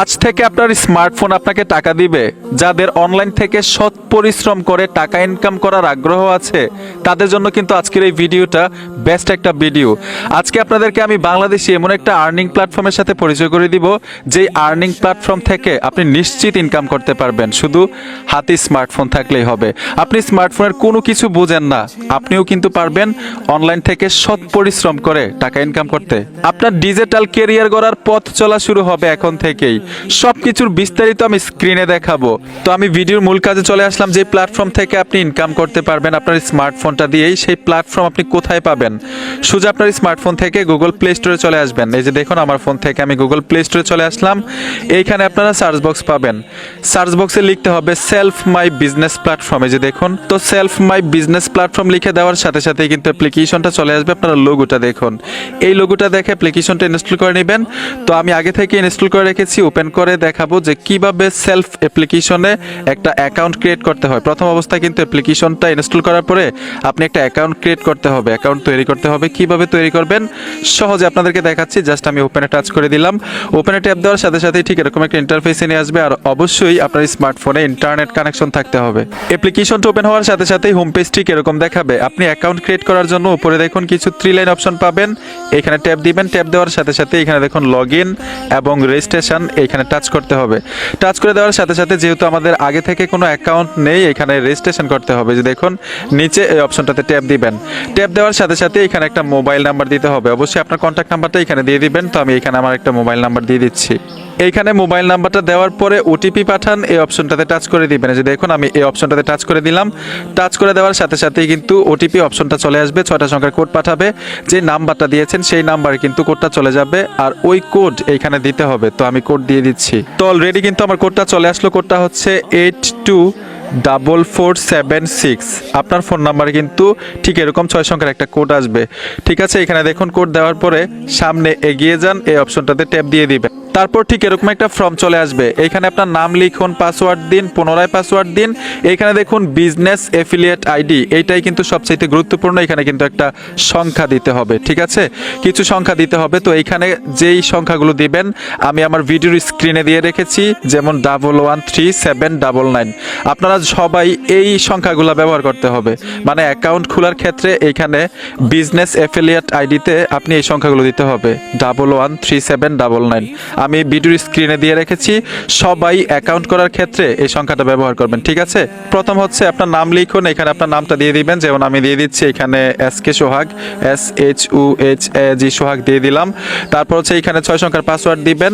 আজ থেকে আপনার স্মার্টফোন আপনাকে টাকা দিবে। যাদের অনলাইন থেকে সৎ পরিশ্রম করে টাকা ইনকাম করার আগ্রহ আছে তাদের জন্য কিন্তু আজকের এই ভিডিওটা বেস্ট একটা ভিডিও। আজকে আপনাদেরকে আমি বাংলাদেশে এমন একটা আর্নিং প্ল্যাটফর্মের সাথে পরিচয় করে দিব যেই আর্নিং প্ল্যাটফর্ম থেকে আপনি নিশ্চিত ইনকাম করতে পারবেন, শুধু হাতে স্মার্টফোন থাকলেই হবে। আপনি স্মার্টফোনের কোনো কিছু বুঝেন না, আপনিও কিন্তু পারবেন অনলাইন থেকে সৎ পরিশ্রম করে টাকা ইনকাম করতে। আপনার ডিজিটাল ক্যারিয়ার গড়ার পথ চলা শুরু হবে এখন থেকেই। সবকিছুর বিস্তারিত আমি স্ক্রিনে দেখাবো। তো আমি ভিডিওর মূল কাজে চলে আসলাম। যে প্ল্যাটফর্ম থেকে আপনি ইনকাম করতে পারবেন আপনার স্মার্টফোনটা দিয়েই, সেই প্ল্যাটফর্ম আপনি কোথায় পাবেন? সোজা আপনার স্মার্টফোন থেকে গুগল প্লে স্টোরে চলে আসবেন। এই যে দেখুন, আমার ফোন থেকে আমি গুগল প্লে স্টোরে চলে আসলাম। এইখানে আপনারা সার্চ বক্স পাবেন। সার্চ বক্সে লিখতে হবে সেলফ মাই বিজনেস প্ল্যাটফর্ম। এই যে দেখুন, তো সেলফ মাই বিজনেস প্ল্যাটফর্ম লিখে দেওয়ার সাথে সাথে কিন্তু অ্যাপ্লিকেশনটা চলে আসবে। আপনারা লোগোটা দেখুন, এই লোগোটা দেখে অ্যাপ্লিকেশনটা ইনস্টল করে নেবেন। তো আমি আগে থেকে ইনস্টল করে রেখেছি, ওপেন করে দেখাবো যে কিভাবে সেলফ অ্যাপ্লিকেশনে একটা অ্যাকাউন্ট ক্রিয়েট করতে হয়। প্রথম অবস্থায় কিন্তু অ্যাপ্লিকেশনটা ইনস্টল করার পরে আপনি একটা অ্যাকাউন্ট ক্রিয়েট করতে হবে, অ্যাকাউন্ট তৈরি করতে হবে। কিভাবে তৈরি করবেন সহজে আপনাদেরকে দেখাচ্ছি। জাস্ট আমি ওপেনে টাচ করে দিলাম। ওপেনে ট্যাপ দেওয়ার সাথে সাথেই ঠিক এরকম একটা ইন্টারফেসে নিয়ে আসবে। আর অবশ্যই আপনার স্মার্টফোনে ইন্টারনেট কানেকশন থাকতে হবে। অ্যাপ্লিকেশনটা ওপেন হওয়ার সাথে সাথেই হোম পেজ ঠিক এরকম দেখাবে। আপনি অ্যাকাউন্ট ক্রিয়েট করার জন্য উপরে দেখুন কিছু 3 লাইন অপশন পাবেন, এখানে ট্যাপ দিবেন। ট্যাপ দেওয়ার সাথে সাথে এখানে দেখুন লগ ইন এবং রেজিস্ট্রেশন, এখানে টাচ করতে হবে। টাচ করে দেওয়ার সাথে সাথে যেহেতু আমাদের আগে থেকে কোনো অ্যাকাউন্ট নেই, এখানে রেজিস্ট্রেশন করতে হবে। যে দেখুন নিচে এই অপশনটাতে ট্যাপ দিবেন। ট্যাপ দেওয়ার সাথে সাথে এখানে একটা মোবাইল নাম্বার দিতে হবে। অবশ্যই আপনার কন্ট্যাক্ট নাম্বারটা এখানে দিয়ে দিবেন। তো আমি এখানে আমার একটা মোবাইল নাম্বার দিয়ে দিচ্ছি। এইখানে মোবাইল নাম্বারটা দেওয়ার পরে ওটিপি পাঠান, এই অপশনটাতে টাচ করে দিবেন। যে দেখুন আমি এই অপশনটাতে টাচ করে দিলাম। টাচ করে দেওয়ার সাথে সাথেই কিন্তু ওটিপি অপশনটা চলে আসবে। 6টা সংখ্যার কোড পাঠাবে। যে নাম্বারটা দিয়েছেন সেই নাম্বারে কিন্তু কোডটা চলে যাবে, আর ওই কোড এইখানে দিতে হবে। তো আমি কোড দিয়ে দিচ্ছি। তো অলরেডি কিন্তু আমার কোডটা চলে আসলো। কোডটা হচ্ছে 824476। আপনার ফোন নাম্বারে কিন্তু ঠিক এরকম 6 সংখ্যার একটা কোড আসবে। ঠিক আছে, এখানে দেখুন কোড দেওয়ার পরে সামনে এগিয়ে যান, এই অপশনটাতে ট্যাপ দিয়ে দিবেন। তারপর ঠিক এরকম একটা ফর্ম চলে আসবে। এইখানে আপনার নাম লিখুন, পাসওয়ার্ড দিন, পুনরায় পাসওয়ার্ড দিন। এইখানে দেখুন বিজনেস এফিলিয়েট আইডি, এইটাই কিন্তু সবচেয়ে গুরুত্বপূর্ণ। এখানে কিন্তু একটা সংখ্যা দিতে হবে। ঠিক আছে, কিছু সংখ্যা দিতে হবে। তো এইখানে যেই সংখ্যাগুলো দিবেন আমি আমার ভিডিওর স্ক্রিনে দিয়ে রেখেছি, যেমন 113799। আপনারা সবাই এই সংখ্যাগুলো ব্যবহার করতে হবে। মানে অ্যাকাউন্ট খোলার ক্ষেত্রে এইখানে বিজনেস এফিলিয়েট আইডিতে আপনি এই সংখ্যাগুলো দিতে হবে, 113799। আমি ভিডিওর স্ক্রিনে দিয়ে রেখেছি। সবাই অ্যাকাউন্ট করার ক্ষেত্রে এই সংখ্যাটা ব্যবহার করবেন। ঠিক আছে, প্রথম হচ্ছে আপনার নাম লিখুন। এখানে আপনার নামটা দিয়ে দিবেন, যেমন আমি দিয়ে দিচ্ছি এখানে SK সোহাগ, SHUHAG সোহাগ দিয়ে দিলাম। তারপর হচ্ছে এখানে 6 সংখ্যার পাসওয়ার্ড দিবেন।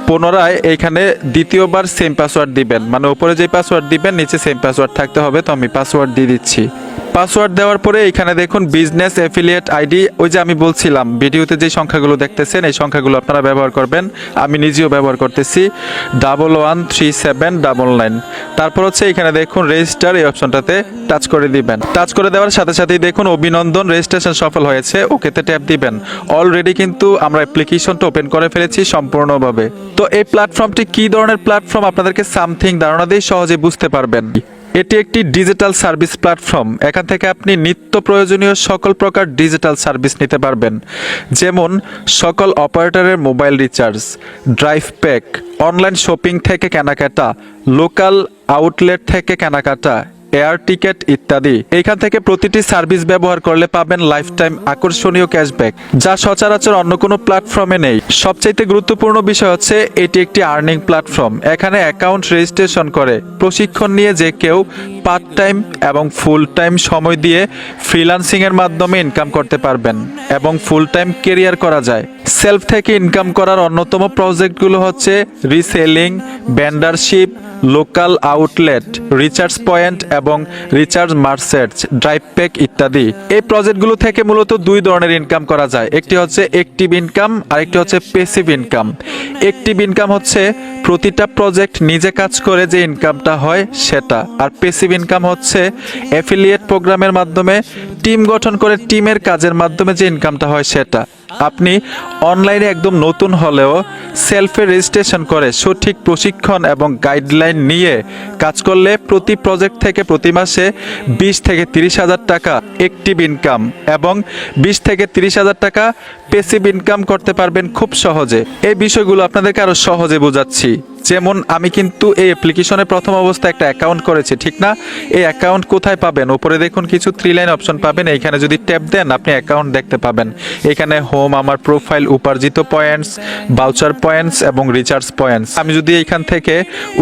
পুনরায় এইখানে দ্বিতীয়বার সেম পাসওয়ার্ড দিবেন, মানে উপরে যে পাসওয়ার্ড দিবেন নিচে সেম পাসওয়ার্ড থাকতে হবে। তো আমি পাসওয়ার্ড দিয়ে দিচ্ছি। পাসওয়ার্ড দেওয়ার পরে এখানে দেখুন বিজনেস এফিলিয়েট আইডি, ওই যে আমি বলছিলাম ভিডিওতে যে সংখ্যাগুলো দেখতেছেন এই সংখ্যাগুলো আপনারা ব্যবহার করবেন। আমি নিজেও ব্যবহার করতেছি, 113799। তারপর হচ্ছে এখানে দেখুন রেজিস্টার, এই অপশনটাতে টাচ করে দিবেন। টাচ করে দেওয়ার সাথে সাথেই দেখুন অভিনন্দন, রেজিস্ট্রেশন সফল হয়েছে, ওকেতে ট্যাপ দিবেন। অলরেডি কিন্তু আমরা অ্যাপ্লিকেশনটা ওপেন করে ফেলেছি সম্পূর্ণভাবে। তো এই প্ল্যাটফর্মটি কি ধরনের প্ল্যাটফর্ম আপনাদেরকে সামথিং ধারণা দিয়ে সহজে বুঝতে পারবেন। এটি একটি ডিজিটাল সার্ভিস প্ল্যাটফর্ম। এখান থেকে আপনি নিত্য প্রয়োজনীয় সকল প্রকার ডিজিটাল সার্ভিস নিতে পারবেন, যেমন সকল অপারেটরের mobile recharge, drive pack, online shopping থেকে কেনাকাটা, লোকাল আউটলেট থেকে কেনাকাটা, এয়ার টিকেট ইত্যাদি। এখান থেকে প্রতিটি সার্ভিস ব্যবহার করলে পাবেন লাইফ টাইম আকর্ষণীয় ক্যাশব্যাক, যা সচরাচর অন্য কোনো প্ল্যাটফর্মে নেই। সবচাইতে গুরুত্বপূর্ণ বিষয় হচ্ছে এটি একটি আর্নিং প্ল্যাটফর্ম। এখানে অ্যাকাউন্ট রেজিস্ট্রেশন করে প্রশিক্ষণ নিয়ে যে কেউ পার্ট টাইম এবং ফুল টাইম সময় দিয়ে ফ্রিল্যান্সিং এর মাধ্যমে ইনকাম করতে পারবেন এবং ফুল টাইম কেরিয়ার করা যায়। সেলফ থেকে ইনকাম করার অন্যতম প্রজেক্টগুলো হচ্ছে reselling, vendorship, local outlet, recharge point এবং রিচার্জ মার্কেট, ড্রাইভ প্যাক ইত্যাদি। এই প্রজেক্টগুলো থেকে মূলত 2 ধরনের ইনকাম করা যায়। একটি হচ্ছে অ্যাক্টিভ ইনকাম আর একটি হচ্ছে প্যাসিভ ইনকাম। অ্যাক্টিভ ইনকাম হচ্ছে প্রতিটা প্রজেক্ট নিজে কাজ করে যে ইনকামটা হয় সেটা, আর প্যাসিভ ইনকাম হচ্ছে অ্যাফিলিয়েট প্রোগ্রামের মাধ্যমে টিম গঠন করে টিমের কাজের মাধ্যমে যে ইনকামটা হয় সেটা। আপনি অনলাইনে একদম নতুন হলেও সেলফে রেজিস্ট্রেশন করে সঠিক প্রশিক্ষণ এবং গাইডলাইন নিয়ে কাজ করলে প্রতি প্রজেক্ট থেকে প্রতি মাসে 20 থেকে 30,000 টাকা অ্যাক্টিভ ইনকাম এবং 20 থেকে 30,000 টাকা প্যাসিভ ইনকাম করতে পারবেন খুব সহজে। এই বিষয়গুলো আপনাদেরকে আরো সহজে বোঝাচ্ছি। যেমন আমি কিন্তু এই অ্যাপ্লিকেশনে প্রথম অবস্থায় একটা অ্যাকাউন্ট করেছি, ঠিক না? এই অ্যাকাউন্ট কোথায় পাবেন? উপরে দেখুন কিছু 3 লাইন অপশন পাবেন, এইখানে যদি ট্যাপ দেন আপনি অ্যাকাউন্ট দেখতে পাবেন। এখানে হোম, আমার প্রোফাইল, উপার্জিত পয়েন্টস, ভাউচার পয়েন্টস এবং রিচার্জ পয়েন্টস। আমি যদি এইখান থেকে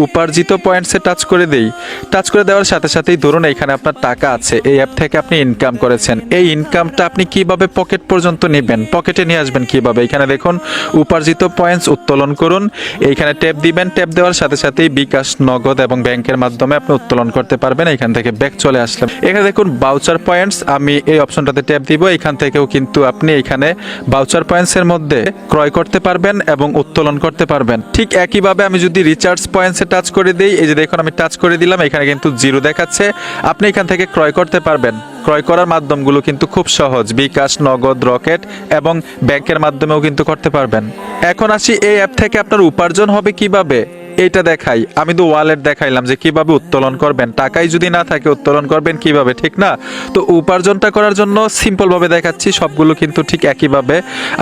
উপার্জিত পয়েন্টসে টাচ করে দেই, টাচ করে দেওয়ার সাথে সাথেই ধরুন এইখানে আপনার টাকা আছে, এই অ্যাপ থেকে আপনি ইনকাম করেছেন। এই ইনকামটা আপনি কিভাবে পকেট পর্যন্ত নেবেন, পকেটে নিয়ে আসবেন কিভাবে? এখানে দেখুন উপার্জিত পয়েন্টস উত্তোলন করুন, এইখানে ট্যাপ দিবেন। ট্যাপ দেওয়ার সাথে সাথেই বিকাশ, নগদ এবং ব্যাংকের মাধ্যমে আপনি উত্তোলন করতে পারবেন। এখান থেকে ব্যাক চলে আসলাম, এখানে দেখুন ভাউচার পয়েন্টস, আমি এই অপশনটাতে ট্যাপ দিব। এখান থেকেও কিন্তু আপনি এখানে ভাউচার পয়েন্টসের মধ্যে ক্রয় করতে পারবেন এবং উত্তোলন করতে পারবেন। ঠিক একইভাবে আমি যদি রিচার্জ পয়েন্টসে টাচ করে দিই, এই যে দেখুন আমি টাচ করে দিলাম, এখানে কিন্তু 0 দেখাচ্ছে। আপনি এখান থেকে ক্রয় করতে পারবেন। ক্রয় করার মাধ্যমগুলো কিন্তু খুব সহজ, বিকাশ, নগদ, রকেট এবং ব্যাংকের মাধ্যমেও কিন্তু করতে পারবেন। এখন আসি এই অ্যাপ থেকে আপনার উপার্জন হবে কিভাবে, এইটা দেখাই। আমি তো ওয়ালেট দেখাইলাম যে কিভাবে উত্তোলন করবেন, টাকাই যদি না থাকে উত্তোলন করবেন কিভাবে, ঠিক না? তো উপার্জনটা করার জন্য সিম্পল ভাবে দেখাচ্ছি, সবগুলো কিন্তু ঠিক একইভাবে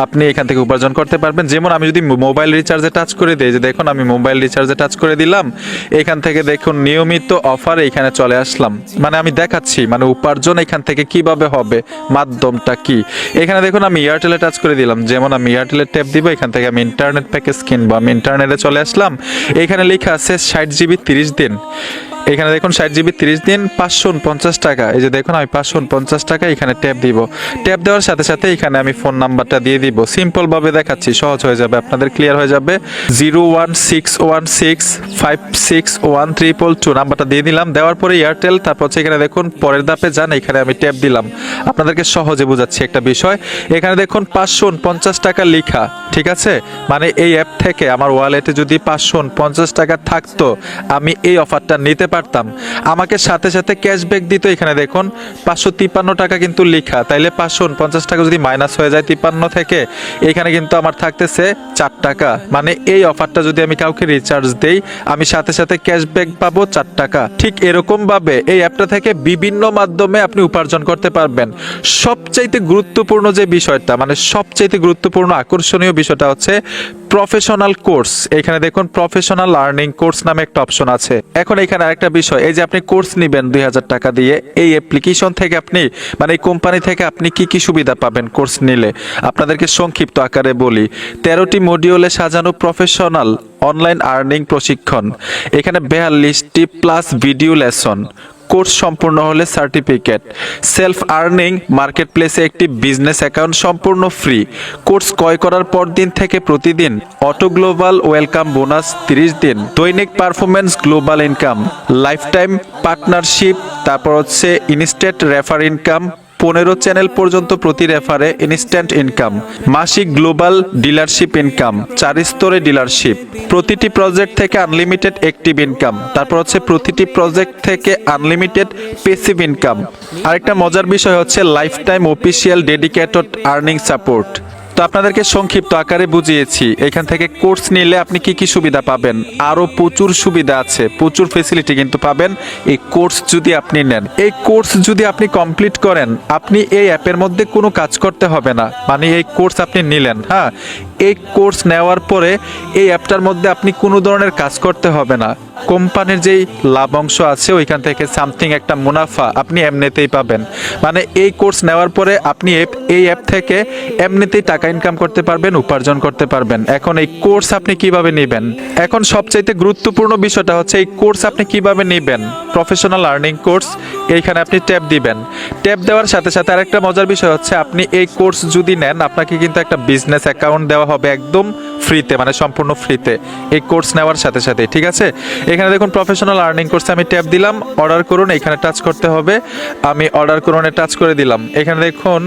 আপনি এখান থেকে উপার্জন করতে পারবেন। যেমন আমি যদি মোবাইল রিচার্জে টাচ করে দিই, যে দেখুন আমি মোবাইল রিচার্জে টাচ করে দিলাম, এখান থেকে দেখুন নিয়মিত অফার, এখানে চলে আসলাম। মানে আমি দেখাচ্ছি মানে উপার্জন এখান থেকে কিভাবে হবে, মাধ্যমটা কি। এখানে দেখুন আমি এয়ারটেলে টাচ করে দিলাম, যেমন আমি এয়ারটেলে ট্যাপ দিব, এখান থেকে আমি ইন্টারনেট প্যাকেজ কিনবো, আমি ইন্টারনেটে চলে আসলাম। এখানে লেখা আছে 60 জিবি 30 দিন। এখানে দেখুন 60 জিবি 30 দিন 549 টাকা। এই যে দেখুন আমি 549 টাকা এখানে ট্যাপ দিব। ট্যাপ দেওয়ার সাথে সাথে এখানে আমি ফোন নাম্বারটা দিয়ে দিব। সিম্পল ভাবে দেখাচ্ছি, সহজ হয়ে যাবে, আপনাদের ক্লিয়ার হয়ে যাবে। 01616561322 নাম্বারটা দিয়ে দিলাম। দেওয়ার পরে এয়ারটেল, তারপর হচ্ছে এখানে দেখুন পরের ধাপে যান, এখানে আমি ট্যাপ দিলাম। আপনাদেরকে সহজে বোঝাচ্ছি একটা বিষয়। এখানে দেখুন 549 টাকা লেখা, ঠিক আছে? মানে এই অ্যাপ থেকে আমার ওয়ালেটে যদি 549 টাকা থাকতো, আমি এই অফারটা নিতে পারতাম। আমাকে সাথে সাথে ক্যাশব্যাক দিত। এখানে দেখুন 553 টাকা কিন্তু লেখা, তাইলে 549 টাকা যদি মাইনাস হয়ে যায় 53 থেকে, এখানে কিন্তু আমার থাকতেছে 4 টাকা। মানে এই অফারটা যদি আমি কাউকে রিচার্জ দেই, আমি সাথে সাথে ক্যাশব্যাক পাবো 4 টাকা। ঠিক এরকম ভাবে এই অ্যাপটা থেকে বিভিন্ন মাধ্যমে আপনি উপার্জন করতে পারবেন। সবচাইতে গুরুত্বপূর্ণ যে বিষয়টা, মানে সবচাইতে গুরুত্বপূর্ণ আকর্ষণীয় বিষয়টা হচ্ছে প্রফেশনাল কোর্স। এখানে দেখুন প্রফেশনাল লার্নিং কোর্স নামে একটা অপশন আছে। এখন এখানে আরেকটা বিষয়, এই যে আপনি কোর্স নেবেন 2000 টাকা দিয়ে, এই অ্যাপ্লিকেশন থেকে আপনি মানে এই কোম্পানি থেকে আপনি কি কি সুবিধা পাবেন কোর্স নিলে, আপনাদেরকে সংক্ষিপ্ত আকারে বলি। 13টি মডিউলে সাজানো প্রফেশনাল অনলাইন আর্নিং প্রশিক্ষণ, এখানে 42টি প্লাস ভিডিও লেসন, কোর্স সম্পূর্ণ হলে সার্টিফিকেট, সেলফ আর্নিং মার্কেট প্লেসে একটি বিজনেস অ্যাকাউন্ট সম্পূর্ণ ফ্রি, কোর্স ক্রয় করার পর দিন থেকে প্রতিদিন অটো গ্লোবাল ওয়েলকাম বোনাস 30 দিন, দৈনিক performance global income, life time partnership, তারপর হচ্ছে ইনস্ট্যান্ট রেফার ইনকাম, 15 চ্যানেল পর্যন্ত প্রতি রেফারে ইনস্ট্যান্ট ইনকাম, মাসিক গ্লোবাল ডিলারশিপ ইনকাম, 4 স্তরে ডিলারশিপ, প্রতিটি প্রজেক্ট থেকে আনলিমিটেড অ্যাক্টিভ ইনকাম, তারপর হচ্ছে প্রতিটি প্রজেক্ট থেকে আনলিমিটেড প্যাসিভ ইনকাম। আরেকটা মজার বিষয় হচ্ছে life time official dedicated earning support. তো আপনাদেরকে সংক্ষিপ্ত আকারে বুঝিয়েছি এখান থেকে কোর্স নিলে আপনি কি কি সুবিধা পাবেন। আরো প্রচুর সুবিধা আছে, প্রচুর ফেসিলিটি কিন্তু পাবেন এই কোর্স যদি আপনি নেন। এই কোর্স যদি আপনি কমপ্লিট করেন, আপনি এই অ্যাপের মধ্যে কোনো কাজ করতে হবে না। মানে এই কোর্স আপনি নিলেন, হ্যাঁ, এই কোর্স নেওয়ার পরে এই অ্যাপটার মধ্যে আপনি কোনো ধরনের কাজ করতে হবে না। কোম্পানির যেই লাভ অংশ আছে ওইখান থেকে সামথিং একটা মুনাফা আপনি এমনিতেই পাবেন। মানে এই কোর্স নেওয়ার পরে আপনি এই অ্যাপ থেকে এমনিতেই টাকা ইনকাম করতে পারবেন, উপার্জন করতে পারবেন। এখন এই কোর্স আপনি কিভাবে নেবেন, এখন সবচাইতে গুরুত্বপূর্ণ বিষয়টা হচ্ছে এই কোর্স আপনি কিভাবে নেবেন। প্রফেশনাল লার্নিং কোর্স, এইখানে আপনি ট্যাপ দিবেন। ট্যাপ দেওয়ার সাথে সাথে আরেকটা মজার বিষয় হচ্ছে আপনি এই কোর্স যদি নেন, আপনাকে কিন্তু একটা বিজনেস অ্যাকাউন্ট দেওয়া হবে একদম ফ্রিতে, মানে সম্পূর্ণ ফ্রিতে এই কোর্স নেওয়ার সাথে সাথে। ঠিক আছে, এখানে দেখুন প্রফেশনাল আর্নিং কোর্সে আমি ট্যাপ দিলাম, অর্ডার করুন, এখানে টাচ করতে হবে। আমি অর্ডার করুনে টাচ করে দিলাম। এখানে দেখুন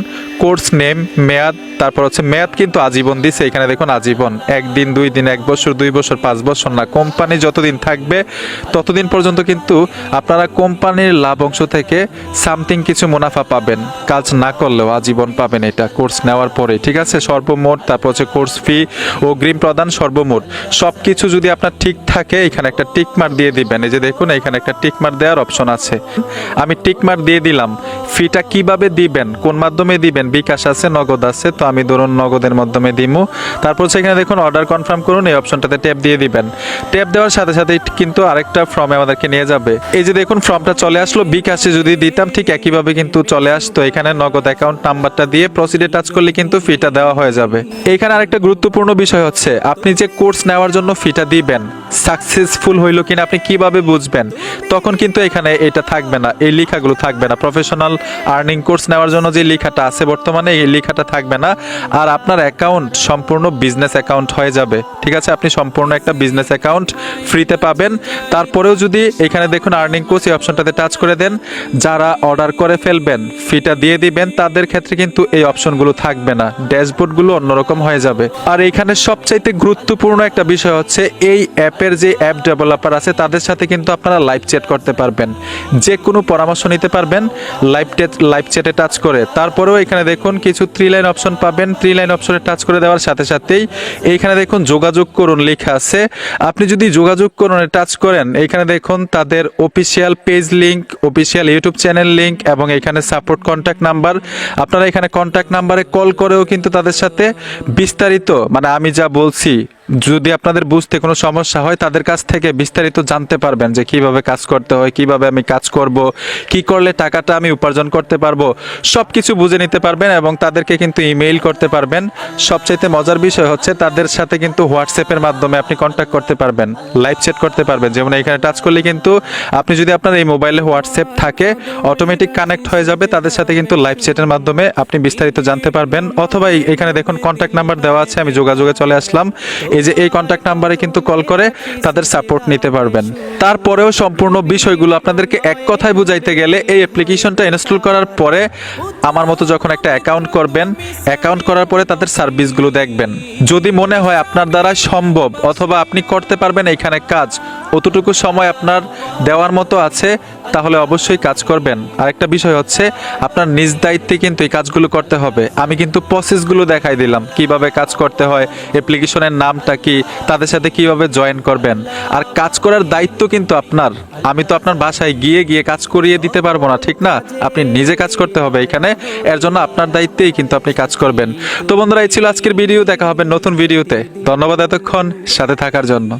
কোর্স নেম, মেয়াদ, তারপর হচ্ছে মেয়াদ কিন্তু আজীবন দিছে। এখানে দেখুন আজীবন, 1 দিন 2 দিন 1 বছর 2 বছর 5 বছর না, কোম্পানি যতদিন থাকবে ততদিন পর্যন্ত কিন্তু আপনারা কোম্পানির লাভ অংশ থেকে সামথিং কিছু মুনাফা পাবেন, কাজ না করলেও আজীবন পাবেন এটা কোর্স নেওয়ার পরে। ঠিক আছে, সর্বমোট, তারপর হচ্ছে কোর্স ফি, অগ্রিম প্রদান, সর্বমোট সব কিছু যদি আপনার ঠিক থাকে এখানে একটা টিক মার্ক দিয়ে দিবেন। এই যে দেখুন এখানে একটা টিক মার্ক দেওয়ার অপশন আছে, আমি টিক মার্ক দিয়ে দিলাম। ফিটা কিভাবে দিবেন, কোন মাধ্যমে দিবেন, বিকাশ আছে, নগদ আছে, তো আমি ধরুন নগদের মাধ্যমে দিমু। তারপর সেখানে দেখুন অর্ডার কনফার্ম করুন, এই অপশনটাতে ট্যাপ দিয়ে দিবেন। ট্যাপ দেওয়ার সাথে সাথে কিন্তু আরেকটা ফর্মে আমাদেরকে নিয়ে যাবে। এই যে দেখুন ফর্মটা চলে আসলো, বিকাশে যদি দিতাম ঠিক একইভাবে কিন্তু চলে আসতো। এখানে নগদ অ্যাকাউন্ট নাম্বারটা দিয়ে প্রসিডে টাচ করলে কিন্তু ফিটা দেওয়া হয়ে যাবে। এখানে আরেকটা গুরুত্বপূর্ণ বিষয় হচ্ছে আপনি যে কোর্স নেওয়ার জন্য ফিটা দিবেন সাকসেসফুল হইলো কিনা আপনি কিভাবে বুঝবেন, তখন কিন্তু এখানে এটা থাকবে না, এই লেখাগুলো থাকবে না। প্রফেশনাল আর্নিং কোর্স নেওয়ার জন্য যে লেখাটা আছে বর্তমানে এই লেখাটা থাকবে না, আর আপনার অ্যাকাউন্ট সম্পূর্ণ বিজনেস অ্যাকাউন্ট হয়ে যাবে। ঠিক আছে, আপনি সম্পূর্ণ একটা বিজনেস অ্যাকাউন্ট ফ্রিতে পাবেন। তারপরেও যদি এখানে দেখুন আর্নিং কোর্স এই অপশনটাতে টাচ করে দেন, যারা অর্ডার করে ফেলবেন ফিটা দিয়ে দিবেন তাদের ক্ষেত্রে কিন্তু এই অপশনগুলো থাকবে না, ড্যাশবোর্ডগুলো অন্যরকম হয়ে যাবে। আর এখানে সবচাইতে গুরুত্বপূর্ণ একটা বিষয় হচ্ছে এই অ্যাপের যে অ্যাপ ডেভেলপার আছে তাদের সাথে কিন্তু আপনারা লাইভ চ্যাট করতে পারবেন, যে কোনো পরামর্শ নিতে পারবেন লাইভ চ্যাটে টাচ করে। তারপরেও এখানে দেখুন কিছু 3 লাইন অপশন পাবেন, 3 লাইন অপশনে টাচ করে দেওয়ার সাথে সাথেই এইখানে দেখুন যোগাযোগ করুন লেখা আছে। আপনি যদি যোগাযোগ করুন টাচ করেন, এখানে দেখুন তাদের official page link, official YouTube channel link এবং এখানে সাপোর্ট কন্ট্যাক্ট নাম্বার। আপনারা এখানে কন্ট্যাক্ট নাম্বারে কল করেও কিন্তু তাদের সাথে বিস্তারিত, মানে আমি যা বলছি যদি আপনাদের বুঝতে কোনো সমস্যা হয় তাদের কাছ থেকে বিস্তারিত জানতে পারবেন যে কিভাবে কাজ করতে হয়, কিভাবে আমি কাজ করব, কি করলে টাকাটা আমি উপার্জন করতে পারবো, সব কিছু বুঝে নিতে পারবেন এবং তাদেরকে কিন্তু ইমেইল করতে পারবেন। সবচাইতে মজার বিষয় হচ্ছে তাদের সাথে কিন্তু হোয়াটসঅ্যাপের মাধ্যমে আপনি কন্ট্যাক্ট করতে পারবেন, লাইভ চ্যাট করতে পারবেন। যেমন এখানে টাচ করলে কিন্তু আপনি যদি আপনার এই মোবাইলে হোয়াটসঅ্যাপ থাকে অটোমেটিক কানেক্ট হয়ে যাবে, তাদের সাথে কিন্তু লাইভ চ্যাটের মাধ্যমে আপনি বিস্তারিত জানতে পারবেন। অথবা এখানে দেখুন কন্ট্যাক্ট নাম্বার দেওয়া আছে, আমি যোগাযোগে চলে আসলাম। এই যে এই কন্ট্যাক্ট নাম্বারে কিন্তু কল করে তাদের সাপোর্ট নিতে পারবেন। তারপরেও সম্পূর্ণ বিষয়গুলো আপনাদেরকে এক কথায় বুঝাইতে গেলে এই অ্যাপ্লিকেশনটা ইনস্টল করার পরে আমার মতো যখন একটা অ্যাকাউন্ট করবেন, অ্যাকাউন্ট করার পরে তাদের সার্ভিসগুলো দেখবেন। যদি মনে হয় আপনার দ্বারা সম্ভব অথবা আপনি করতে পারবেন এখানে কাজ, অতটুকু সময় আপনার দেওয়ার মতো আছে, তাহলে অবশ্যই কাজ করবেন। আরেকটা বিষয় হচ্ছে আপনার নিজ দায়িত্বে কিন্তু এই কাজগুলো করতে হবে। আমি কিন্তু প্রসেসগুলো দেখাই দিলাম কিভাবে কাজ করতে হয়, অ্যাপ্লিকেশনের নামটা কি, তাদের সাথে কিভাবে জয়েন করবেন। আর কাজ করার দায়িত্ব কিন্তু আপনার, আমি তো আপনার বাসায় গিয়ে গিয়ে কাজ করিয়ে দিতে পারবো না, ঠিক না? আপনি নিজে কাজ করতে হবে এখানে, এর জন্য আপনার দায়িত্বেই কিন্তু আপনি কাজ করবেন। তো বন্ধুরা, এই ছিল আজকের ভিডিও, দেখা হবে নতুন ভিডিওতে। ধন্যবাদ এতক্ষণ সাথে থাকার জন্য।